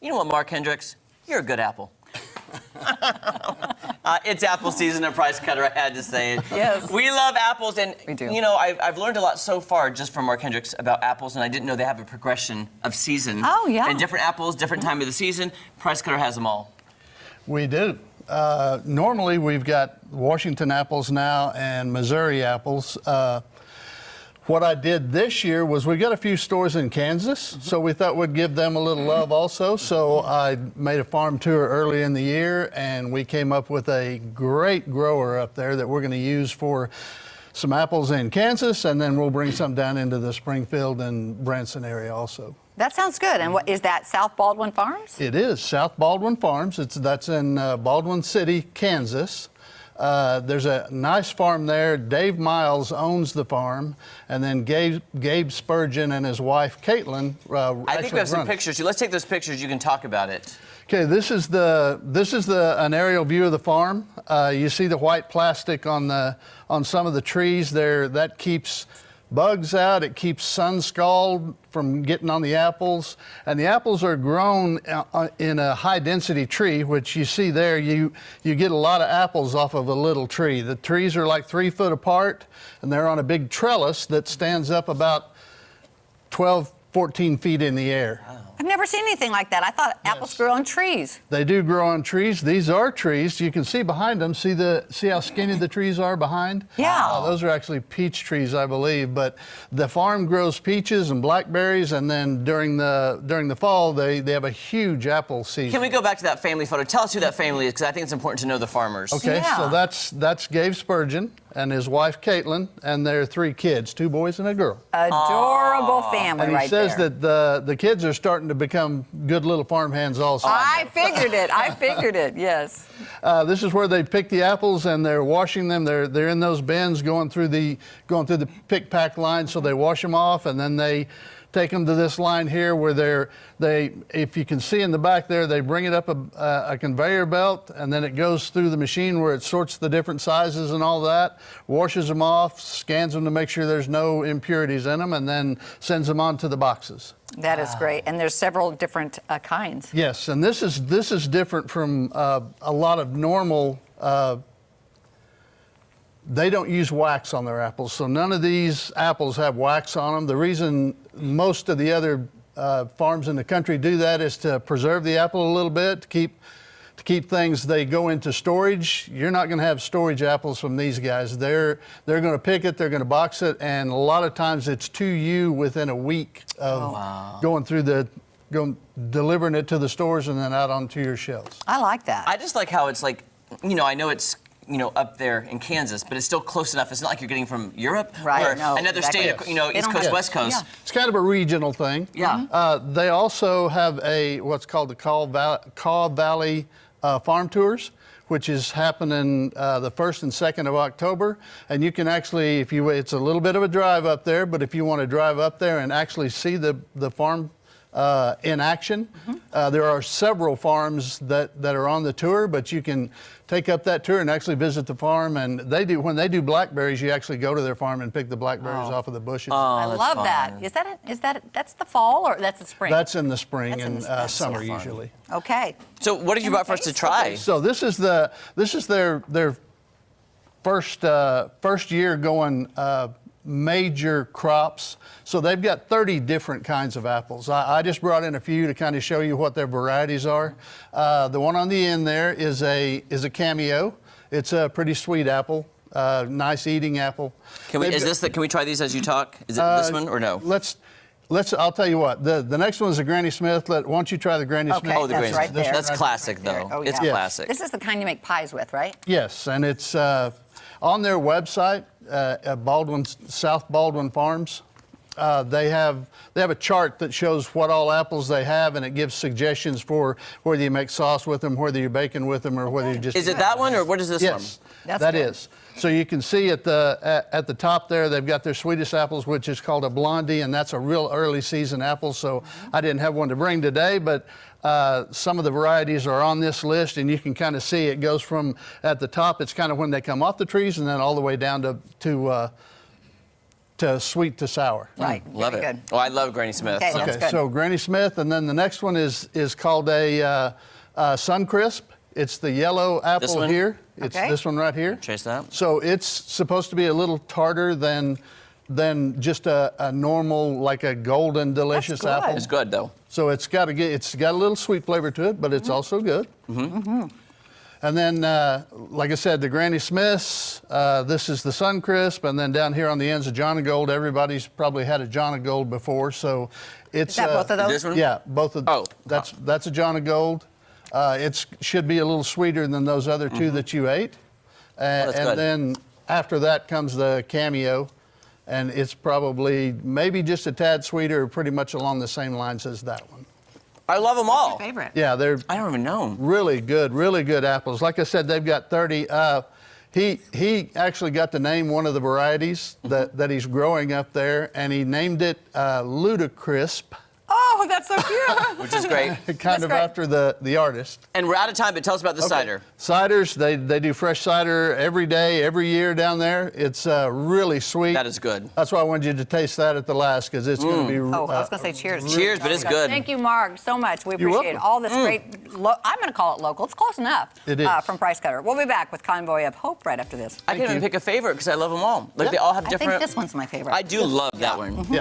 You know what, Mark Hendricks? You're a good apple. It's apple season at Price Cutter, I had to say it. Yes. We love apples, and we do. You know, I've learned a lot so far just from Mark Hendricks about apples, and I didn't know they have a progression of season. Oh, yeah. And different apples, different time of the season. Price Cutter has them all. We do. Normally, we've got Washington apples now and Missouri apples. What I did this year was we got a few stores in Kansas, so we thought we'd give them a little love also. So I made a farm tour early in the year, and we came up with a great grower up there that we're going to use for some apples in Kansas, and then we'll bring some down into the Springfield and Branson area also. That sounds good. And what is that, South Baldwin Farms? It is South Baldwin Farms. That's in Baldwin City, Kansas. There's a nice farm there. Dave Miles owns the farm, and then Gabe Spurgeon and his wife Caitlin. I think we have some pictures. Let's take those pictures. You can talk about it. Okay, this is an aerial view of the farm. You see the white plastic on some of the trees there. That keeps bugs out. It keeps sun scald from getting on the apples, and the apples are grown in a high density tree, which you see there. You get a lot of apples off of a little tree. The trees are like 3 foot apart, and they're on a big trellis that stands up about 12, 14 feet in the air. Wow. I've never seen anything like that. I thought apples grew on trees. They do grow on trees. These are trees. You can see behind them. See how skinny the trees are behind? Yeah. Those are actually peach trees, I believe. But the farm grows peaches and blackberries, and then during the fall, they have a huge apple season. Can we go back to that family photo? Tell us who that family is, because I think it's important to know the farmers. Okay, Yeah. so that's Gabe Spurgeon and his wife Caitlin, and their 3 kids, 2 boys and a girl. Adorable family And he right says there. that the kids are starting to become good little farm hands also. I figured it, yes. This is where they pick the apples, and they're washing them. They're in those bins going through the pick pack line, so they wash them off, and then they take them to this line here where if you can see in the back there, they bring it up a conveyor belt, and then it goes through the machine where it sorts the different sizes and all that, washes them off, scans them to make sure there's no impurities in them, and then sends them on to the boxes. That is great. And there's several different kinds. Yes, and this is different from a lot of normal. They don't use wax on their apples, so none of these apples have wax on them. The reason most of the other farms in the country do that is to preserve the apple a little bit, to keep things. They go into storage. You're not going to have storage apples from these guys. They're going to pick it, they're going to box it, and a lot of times it's to you within a week of delivering it to the stores and then out onto your shelves. I like that. I just like how it's like, I know it's, up there in Kansas, but it's still close enough. It's not like you're getting from Europe Right, or no, another exactly. state, East Coast, West Coast. Yeah. It's kind of a regional thing. Yeah. They also have what's called the Kaw Valley Farm Tours, which is happening the 1st and 2nd of October. And you can actually, it's a little bit of a drive up there, but if you want to drive up there and actually see the farm in action, there are several farms that are on the tour, but you can take up that tour and actually visit the farm. And when they do blackberries, you actually go to their farm and pick the blackberries off of the bushes. I love that. That's the fall or that's the spring? That's in the spring That's in and the summer spring. usually. Okay. So what did you brought for us to try? So this is their first year going major crops. So they've got 30 different kinds of apples. I just brought in a few to kind of show you what their varieties are. The one on the end there is a Cameo. It's a pretty sweet apple, nice eating apple. Can we try these as you talk? Is it this one or no? I'll tell you what, the next one is a Granny Smith. Why don't you try the Granny Smith? Oh, the that's Granny right Smith. there. That's classic, Right there. though. Oh, It's yeah. classic. This is the kind you make pies with, right? Yes, and it's on their website at South Baldwin Farms. They have a chart that shows what all apples they have, and it gives suggestions for whether you make sauce with them, whether you're baking with them, or whether you just. Is it that one, or what is this one? Yes, That's that good. is. So you can see at the top there, they've got their sweetest apples, which is called a Blondie, and that's a real early season apple. So I didn't have one to bring today, but some of the varieties are on this list, and you can kind of see it goes from at the top. It's kind of when they come off the trees, and then all the way down to to sweet to sour. Right. Love Very it. good. Oh, I love Granny Smith. Okay, so- that's good. So Granny Smith, and then the next one is called a Suncrisp. It's the yellow apple one? here. It's Okay. this one right here. Chase that. So it's supposed to be a little tartar than just a normal, like a golden delicious good. apple. It's good though. So it's got a little sweet flavor to it, but it's also good. And then, like I said, the Granny Smiths. This is the Suncrisp, and then down here on the ends of John and Gold, everybody's probably had a John and Gold before. So it's Is that both of those? This one? yeah, both of Oh. that's a John and Gold. It should be a little sweeter than those other two that you ate. that's And good. then after that comes the Cameo, and it's probably maybe just a tad sweeter, pretty much along the same lines as that one. I love them all. Favorite. Yeah, they're I don't even know. really good apples. Like I said, they've got 30. He actually got to name one of the varieties that he's growing up there, and he named it Ludacrisp, Oh, that's so cute. Which is great. kind of great. after the artist. And we're out of time, but tell us about the cider. Ciders, they do fresh cider every day, every year down there. It's really sweet. That is good. That's why I wanted you to taste that at the last, because it's going to be. Oh, I was going to say cheers. Cheers, but it's good. Thank you, Mark, so much. We You're appreciate welcome. all this great, I'm going to call it local. It's close enough. It is. From Price Cutter. We'll be back with Convoy of Hope right after this. I can't even you. pick a favorite because I love them all. Like Yeah. they all have I different. think this one's my favorite. I do love that one. Yeah.